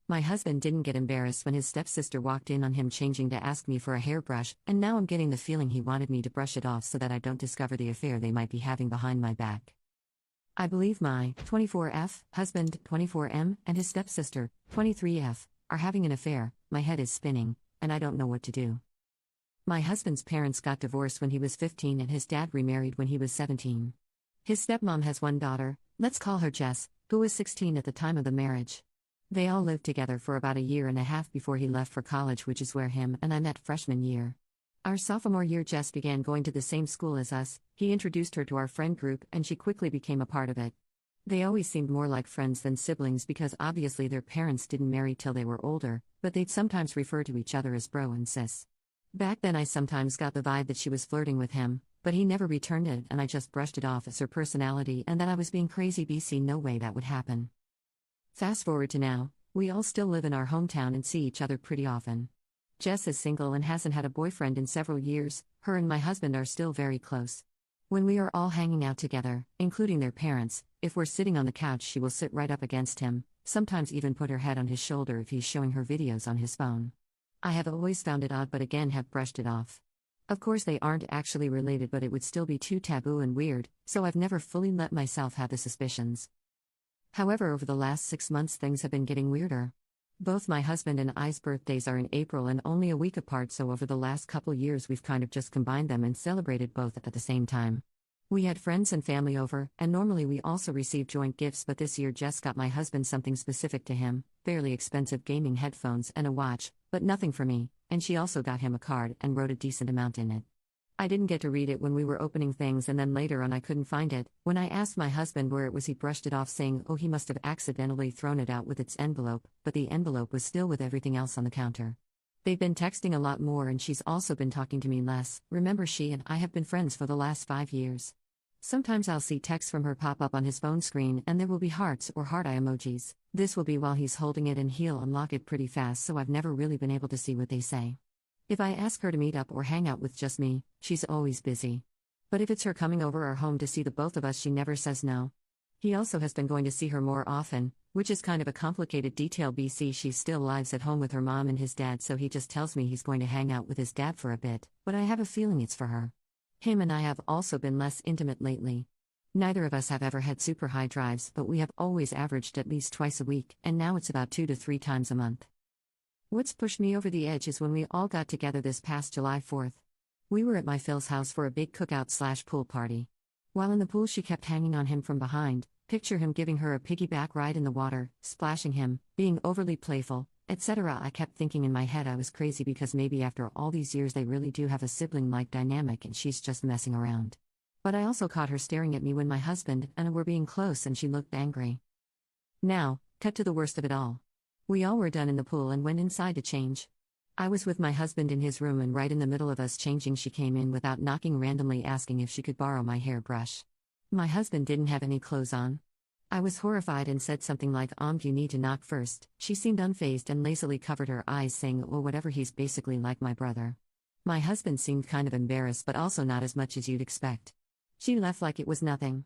My husband didn't get embarrassed when his stepsister walked in on him changing to ask me for a hairbrush, and now I'm getting the feeling he wanted me to brush it off so that I don't discover the affair they might be having behind my back. I believe my 24F husband, 24M, and his stepsister, 23F, are having an affair. My head is spinning, and I don't know what to do. My husband's parents got divorced when he was 15 and his dad remarried when he was 17. His stepmom has one daughter, let's call her Jess, who was 16 at the time of the marriage. They all lived together for about a year and a half before he left for college, which is where him and I met freshman year. Our sophomore year, Jess began going to the same school as us. He introduced her to our friend group and she quickly became a part of it. They always seemed more like friends than siblings because obviously their parents didn't marry till they were older, but they'd sometimes refer to each other as bro and sis. Back then I sometimes got the vibe that she was flirting with him, but he never returned it and I just brushed it off as her personality and that I was being crazy. BC, no way that would happen. Fast forward to now, we all still live in our hometown and see each other pretty often. Jess is single and hasn't had a boyfriend in several years. Her and my husband are still very close. When we are all hanging out together, including their parents, if we're sitting on the couch she will sit right up against him, sometimes even put her head on his shoulder if he's showing her videos on his phone. I have always found it odd but again have brushed it off. Of course they aren't actually related but it would still be too taboo and weird, so I've never fully let myself have the suspicions. However, over the last 6 months things have been getting weirder. Both my husband and I's birthdays are in April and only a week apart, so over the last couple years we've kind of just combined them and celebrated both at the same time. We had friends and family over, and normally we also receive joint gifts, but this year Jess got my husband something specific to him, fairly expensive gaming headphones and a watch, but nothing for me, and she also got him a card and wrote a decent amount in it. I didn't get to read it when we were opening things and then later on I couldn't find it. When I asked my husband where it was he brushed it off saying, oh, he must have accidentally thrown it out with its envelope, but the envelope was still with everything else on the counter. They've been texting a lot more and she's also been talking to me less. Remember, she and I have been friends for the last 5 years. Sometimes I'll see texts from her pop up on his phone screen and there will be hearts or heart eye emojis. This will be while he's holding it and he'll unlock it pretty fast, so I've never really been able to see what they say. If I ask her to meet up or hang out with just me, she's always busy. But if it's her coming over our home to see the both of us, she never says no. He also has been going to see her more often, which is kind of a complicated detail. BC, she still lives at home with her mom and his dad, so he just tells me he's going to hang out with his dad for a bit, but I have a feeling it's for her. Him and I have also been less intimate lately. Neither of us have ever had super high drives, but we have always averaged at least twice a week, and now it's about 2 to 3 times a month. What's pushed me over the edge is when we all got together this past July 4th. We were at my Phil's house for a big cookout/pool party. While in the pool she kept hanging on him from behind, picture him giving her a piggyback ride in the water, splashing him, being overly playful, etc. I kept thinking in my head I was crazy because maybe after all these years they really do have a sibling-like dynamic and she's just messing around. But I also caught her staring at me when my husband and I were being close and she looked angry. Now, cut to the worst of it all. We all were done in the pool and went inside to change. I was with my husband in his room and right in the middle of us changing she came in without knocking, randomly asking if she could borrow my hairbrush. My husband didn't have any clothes on. I was horrified and said something like, you need to knock first. She seemed unfazed and lazily covered her eyes saying, oh whatever, he's basically like my brother. My husband seemed kind of embarrassed but also not as much as you'd expect. She left like it was nothing.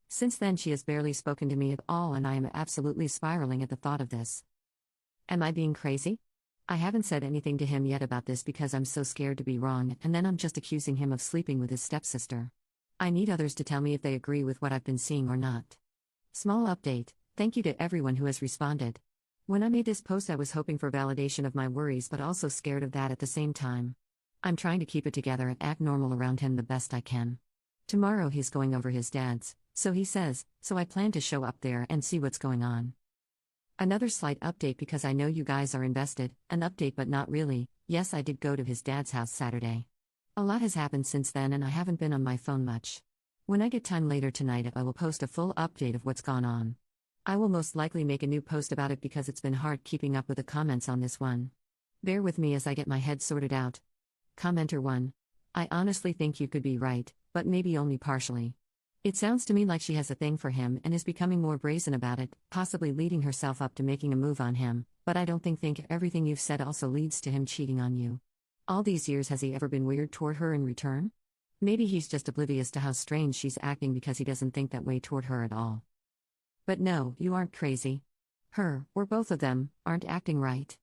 Since then she has barely spoken to me at all and I am absolutely spiraling at the thought of this. Am I being crazy? I haven't said anything to him yet about this because I'm so scared to be wrong, and then I'm just accusing him of sleeping with his stepsister. I need others to tell me if they agree with what I've been seeing or not. Small update, thank you to everyone who has responded. When I made this post I was hoping for validation of my worries but also scared of that at the same time. I'm trying to keep it together and act normal around him the best I can. Tomorrow he's going over his dad's, so he says, so I plan to show up there and see what's going on. Another slight update because I know you guys are invested, an update but not really. Yes, I did go to his dad's house Saturday. A lot has happened since then and I haven't been on my phone much. When I get time later tonight I will post a full update of what's gone on. I will most likely make a new post about it because it's been hard keeping up with the comments on this one. Bear with me as I get my head sorted out. Commenter 1. I honestly think you could be right, but maybe only partially. It sounds to me like she has a thing for him and is becoming more brazen about it, possibly leading herself up to making a move on him, but I don't think everything you've said also leads to him cheating on you. All these years has he ever been weird toward her in return? Maybe he's just oblivious to how strange she's acting because he doesn't think that way toward her at all. But no, you aren't crazy. Her, or both of them, aren't acting right.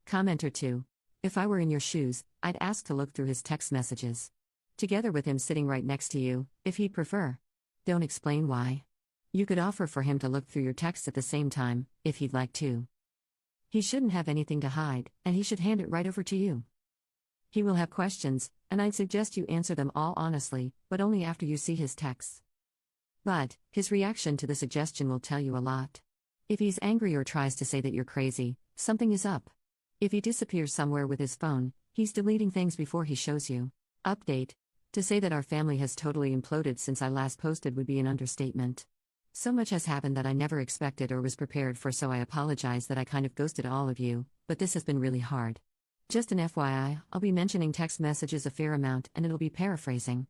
Commenter 2. If I were in your shoes, I'd ask to look through his text messages. Together with him sitting right next to you, if he'd prefer. Don't explain why. You could offer for him to look through your texts at the same time, if he'd like to. He shouldn't have anything to hide, and he should hand it right over to you. He will have questions, and I'd suggest you answer them all honestly, but only after you see his texts. But his reaction to the suggestion will tell you a lot. If he's angry or tries to say that you're crazy, something is up. If he disappears somewhere with his phone, he's deleting things before he shows you. Update. To say that our family has totally imploded since I last posted would be an understatement. So much has happened that I never expected or was prepared for, so I apologize that I kind of ghosted all of you, but this has been really hard. Just an FYI, I'll be mentioning text messages a fair amount and it'll be paraphrasing.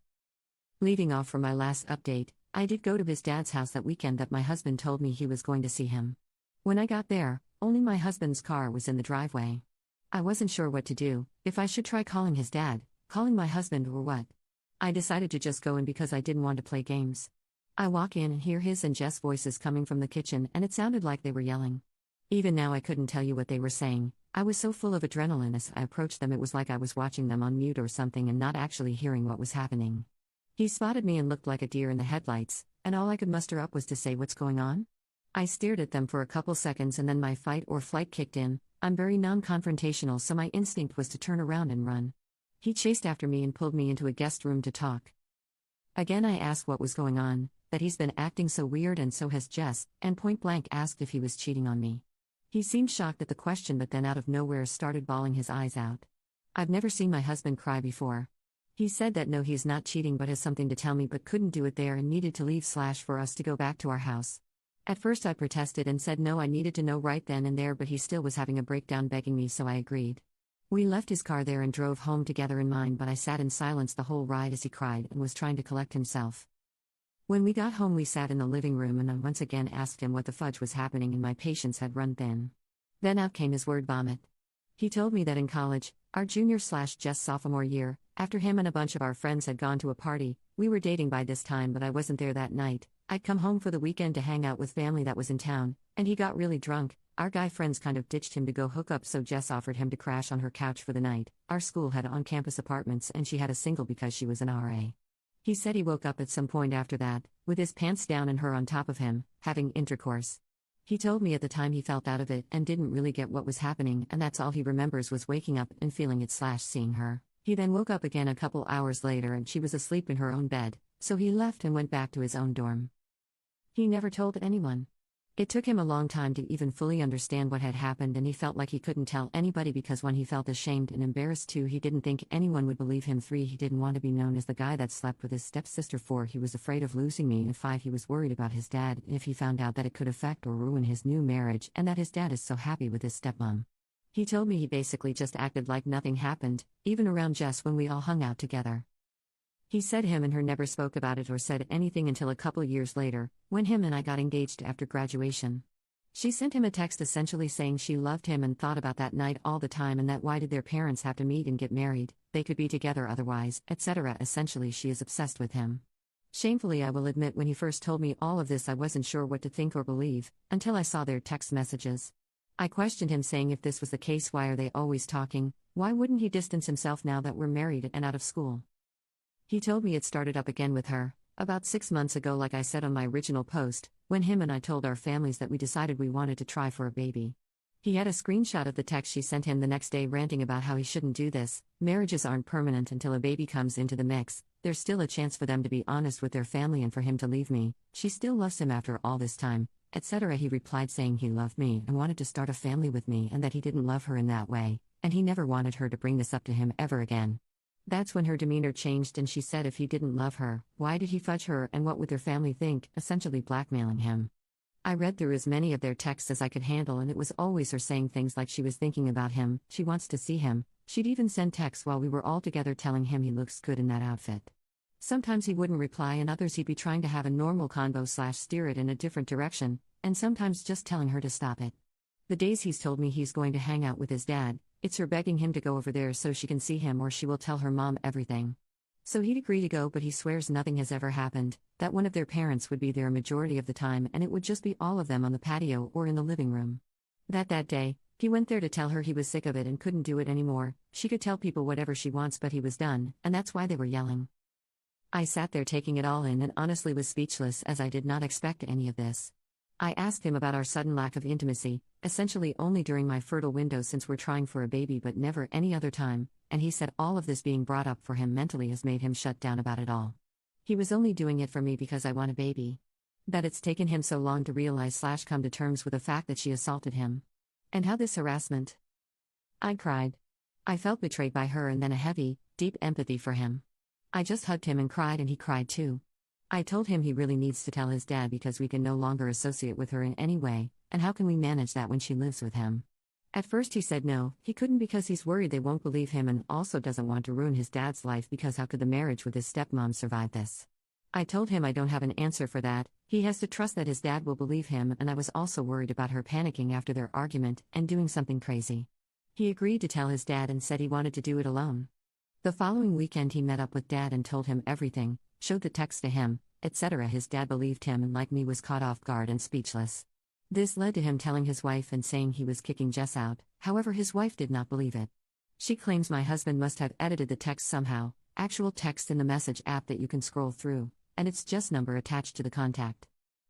Leading off from my last update, I did go to his dad's house that weekend that my husband told me he was going to see him. When I got there, only my husband's car was in the driveway. I wasn't sure what to do, if I should try calling his dad, calling my husband, or what. I decided to just go in because I didn't want to play games. I walk in and hear his and Jess' voices coming from the kitchen, and it sounded like they were yelling. Even now I couldn't tell you what they were saying. I was so full of adrenaline as I approached them, it was like I was watching them on mute or something and not actually hearing what was happening. He spotted me and looked like a deer in the headlights, and all I could muster up was to say, "What's going on?" I stared at them for a couple seconds and then my fight or flight kicked in. I'm very non-confrontational, so my instinct was to turn around and run. He chased after me and pulled me into a guest room to talk. Again I asked what was going on, that he's been acting so weird and so has Jess, and point blank asked if he was cheating on me. He seemed shocked at the question, but then out of nowhere started bawling his eyes out. I've never seen my husband cry before. He said that no, he's not cheating but has something to tell me but couldn't do it there and needed to leave / for us to go back to our house. At first I protested and said no, I needed to know right then and there, but he still was having a breakdown begging me, so I agreed. We left his car there and drove home together in mine, but I sat in silence the whole ride as he cried and was trying to collect himself. When we got home we sat in the living room and I once again asked him what the fudge was happening, and my patience had run thin. Then out came his word vomit. He told me that in college, our junior/Jess sophomore year, after him and a bunch of our friends had gone to a party, we were dating by this time but I wasn't there that night. I'd come home for the weekend to hang out with family that was in town, and he got really drunk. Our guy friends kind of ditched him to go hook up, so Jess offered him to crash on her couch for the night. Our school had on-campus apartments and she had a single because she was an RA. He said he woke up at some point after that, with his pants down and her on top of him, having intercourse. He told me at the time he felt out of it and didn't really get what was happening, and that's all he remembers was waking up and feeling it / seeing her. He then woke up again a couple hours later and she was asleep in her own bed, so he left and went back to his own dorm. He never told anyone. It took him a long time to even fully understand what had happened, and he felt like he couldn't tell anybody because 1, he felt ashamed and embarrassed. 2, he didn't think anyone would believe him. 3, he didn't want to be known as the guy that slept with his stepsister. 4, he was afraid of losing me. And 5, he was worried about his dad if he found out that it could affect or ruin his new marriage and that his dad is so happy with his stepmom. He told me he basically just acted like nothing happened, even around Jess when we all hung out together. He said him and her never spoke about it or said anything until a couple years later, when him and I got engaged after graduation. She sent him a text essentially saying she loved him and thought about that night all the time, and that why did their parents have to meet and get married, they could be together otherwise, etc. Essentially she is obsessed with him. Shamefully I will admit, when he first told me all of this I wasn't sure what to think or believe, until I saw their text messages. I questioned him, saying if this was the case, why are they always talking? Why wouldn't he distance himself now that we're married and out of school? He told me it started up again with her, about 6 months ago, like I said on my original post, when him and I told our families that we decided we wanted to try for a baby. He had a screenshot of the text she sent him the next day ranting about how he shouldn't do this. Marriages aren't permanent until a baby comes into the mix. There's still a chance for them to be honest with their family and for him to leave me. She still loves him after all this time, etc. He replied saying he loved me and wanted to start a family with me, and that he didn't love her in that way, and he never wanted her to bring this up to him ever again. That's when her demeanor changed and she said if he didn't love her, why did he fudge her and what would their family think, essentially blackmailing him. I read through as many of their texts as I could handle, and it was always her saying things like she was thinking about him, she wants to see him. She'd even send texts while we were all together telling him he looks good in that outfit. Sometimes he wouldn't reply, and others he'd be trying to have a normal convo / steer it in a different direction, and sometimes just telling her to stop it. The days he's told me he's going to hang out with his dad, it's her begging him to go over there so she can see him, or she will tell her mom everything. So he'd agree to go, but he swears nothing has ever happened, that one of their parents would be there a majority of the time and it would just be all of them on the patio or in the living room. That day, he went there to tell her he was sick of it and couldn't do it anymore. She could tell people whatever she wants, but he was done, and that's why they were yelling. I sat there taking it all in and honestly was speechless, as I did not expect any of this. I asked him about our sudden lack of intimacy, essentially only during my fertile window since we're trying for a baby but never any other time, and he said all of this being brought up for him mentally has made him shut down about it all. He was only doing it for me because I want a baby. That it's taken him so long to realize/come to terms with the fact that she assaulted him. And how this harassment? I cried. I felt betrayed by her and then a heavy, deep empathy for him. I just hugged him and cried, and he cried too. I told him he really needs to tell his dad because we can no longer associate with her in any way, and how can we manage that when she lives with him? At first he said no, he couldn't because he's worried they won't believe him and also doesn't want to ruin his dad's life because how could the marriage with his stepmom survive this? I told him I don't have an answer for that, he has to trust that his dad will believe him, and I was also worried about her panicking after their argument and doing something crazy. He agreed to tell his dad and said he wanted to do it alone. The following weekend he met up with dad and told him everything, showed the text to him, etc. His dad believed him and like me was caught off guard and speechless. This led to him telling his wife and saying he was kicking Jess out, however his wife did not believe it. She claims my husband must have edited the text somehow, actual text in the message app that you can scroll through, and it's Jess' number attached to the contact.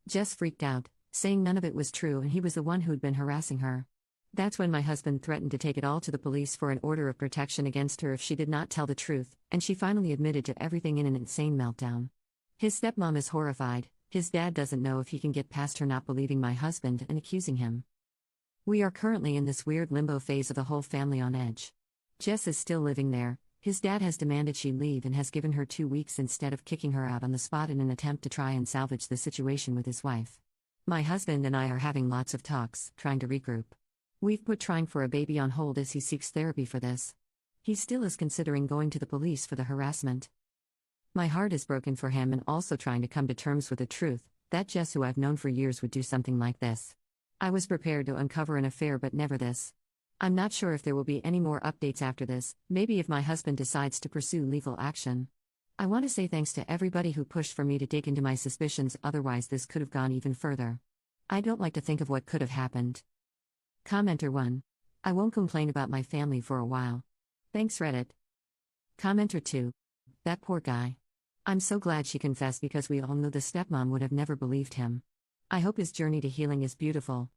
Jess freaked out, saying none of it was true and he was the one who'd been harassing her. That's when my husband threatened to take it all to the police for an order of protection against her if she did not tell the truth, and she finally admitted to everything in an insane meltdown. His stepmom is horrified, his dad doesn't know if he can get past her not believing my husband and accusing him. We are currently in this weird limbo phase of the whole family on edge. Jess is still living there, his dad has demanded she leave and has given her 2 weeks instead of kicking her out on the spot in an attempt to try and salvage the situation with his wife. My husband and I are having lots of talks, trying to regroup. We've put trying for a baby on hold as he seeks therapy for this. He still is considering going to the police for the harassment. My heart is broken for him and also trying to come to terms with the truth, that Jess, who I've known for years, would do something like this. I was prepared to uncover an affair but never this. I'm not sure if there will be any more updates after this, maybe if my husband decides to pursue legal action. I want to say thanks to everybody who pushed for me to dig into my suspicions, otherwise this could have gone even further. I don't like to think of what could have happened. Commenter 1. I won't complain about my family for a while. Thanks Reddit. Commenter 2. That poor guy. I'm so glad she confessed because we all know the stepmom would have never believed him. I hope his journey to healing is beautiful,